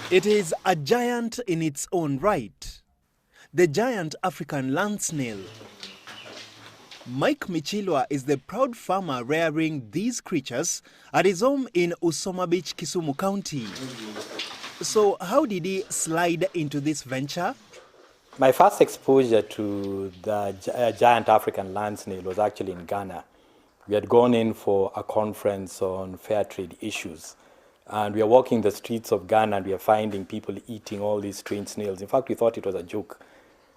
It is a giant in its own right. The giant African land snail. Mike Michilwa is the proud farmer rearing these creatures at his home in Usoma Beach, Kisumu County. So how did he slide into this venture? My first exposure to the giant African land snail was actually in Ghana. We had gone in for a conference on fair trade issues. And we are walking the streets of Ghana and we are finding people eating all these strange snails. In fact, we thought it was a joke.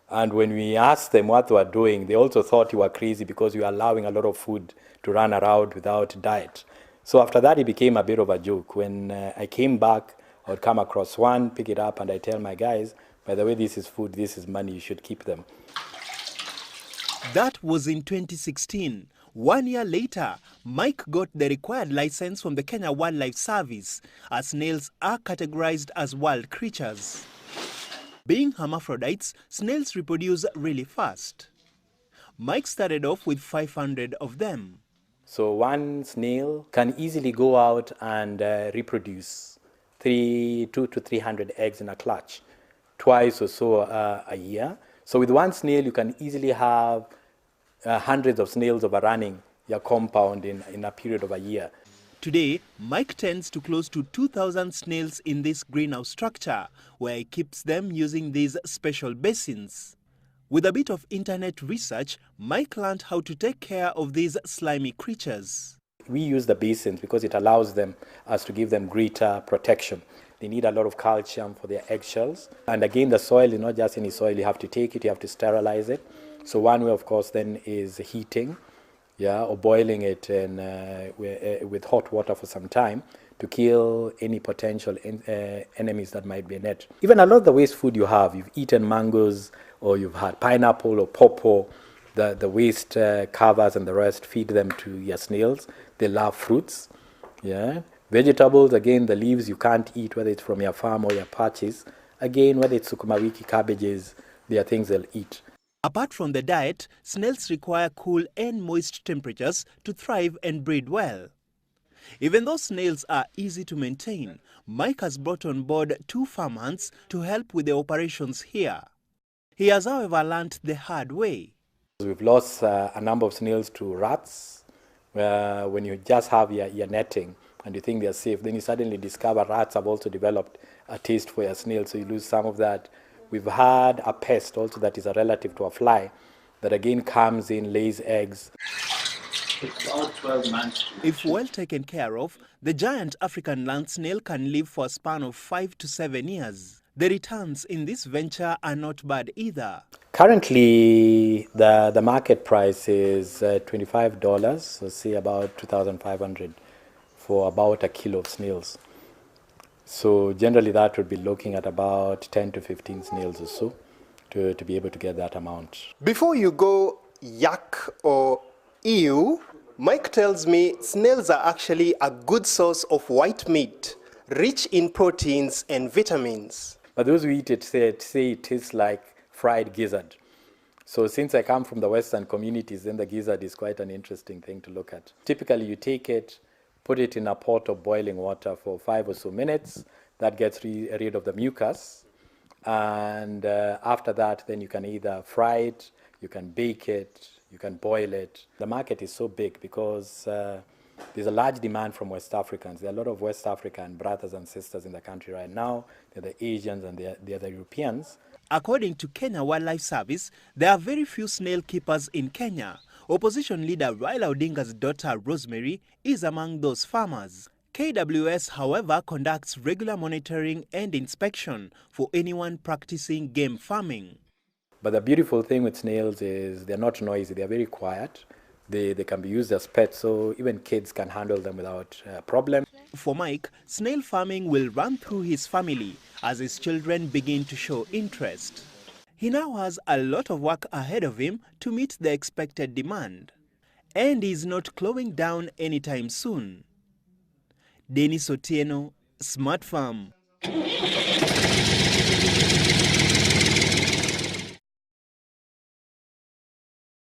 And when we asked them what they were doing, they also thought we were crazy because we were allowing a lot of food to run around without diet. So after that, it became a bit of a joke. When I came back, I would come across one, pick it up, and I tell my guys, by the way, this is food, this is money, you should keep them. That was in 2016. 1 year later, Mike got the required license from the Kenya Wildlife Service, as snails are categorized as wild creatures. Being hermaphrodites, snails reproduce really fast. Mike started off with 500 of them. So one snail can easily go out and reproduce 200 to 300 eggs in a clutch, twice or so a year. So with one snail, you can easily have hundreds of snails overrunning your compound in a period of a year. Today, Mike tends to close to 2,000 snails in this greenhouse structure, where he keeps them using these special basins. With a bit of internet research, Mike learned how to take care of these slimy creatures. We use the basins because it allows us to give them greater protection. They need a lot of calcium for their eggshells. And again, the soil is not just any soil. You have to take it, you have to sterilize it. So one way, of course, then is heating, or boiling it with hot water for some time to kill any potential enemies that might be in it. Even a lot of the waste food you have, you've eaten mangoes or you've had pineapple or pawpaw, the waste covers and the rest, feed them to your snails. They love fruits. Vegetables, again, the leaves you can't eat, whether it's from your farm or your patches. Again, whether it's sukuma wiki, cabbages, they are things they'll eat. Apart from the diet, snails require cool and moist temperatures to thrive and breed well. Even though snails are easy to maintain, Mike has brought on board 2 farmhands to help with the operations here. He has, however, learnt the hard way. We've lost a number of snails to rats. When you just have your netting and you think they're safe, then you suddenly discover rats have also developed a taste for your snails, so you lose some of that. We've had a pest also that is a relative to a fly that again comes in, lays eggs. It's about 12 months. If well taken care of, the giant African land snail can live for a span of 5 to 7 years. The returns in this venture are not bad either. Currently, the market price is $25, so say about $2,500 for about a kilo of snails. So generally that would be looking at about 10 to 15 snails or so to be able to get that amount. Before you go yuck or ew, Mike tells me snails are actually a good source of white meat, rich in proteins and vitamins. But those who eat it say it tastes like fried gizzard. So since I come from the Western communities, then the gizzard is quite an interesting thing to look at. Typically you take it, put it in a pot of boiling water for 5 or so minutes. That gets rid of the mucus. And after that, then you can either fry it, you can bake it, you can boil it. The market is so big because there's a large demand from West Africans. There are a lot of West African brothers and sisters in the country right now. They're the Asians and they're the Europeans. According to Kenya Wildlife Service, there are very few snail keepers in Kenya. Opposition leader Raila Odinga's daughter Rosemary is among those farmers. KWS, however, conducts regular monitoring and inspection for anyone practicing game farming. But the beautiful thing with snails is they're not noisy, they're very quiet. They can be used as pets, so even kids can handle them without problem. For Mike, snail farming will run through his family as his children begin to show interest. He now has a lot of work ahead of him to meet the expected demand. And he's not slowing down anytime soon. Dennis Otieno, Smart Farm.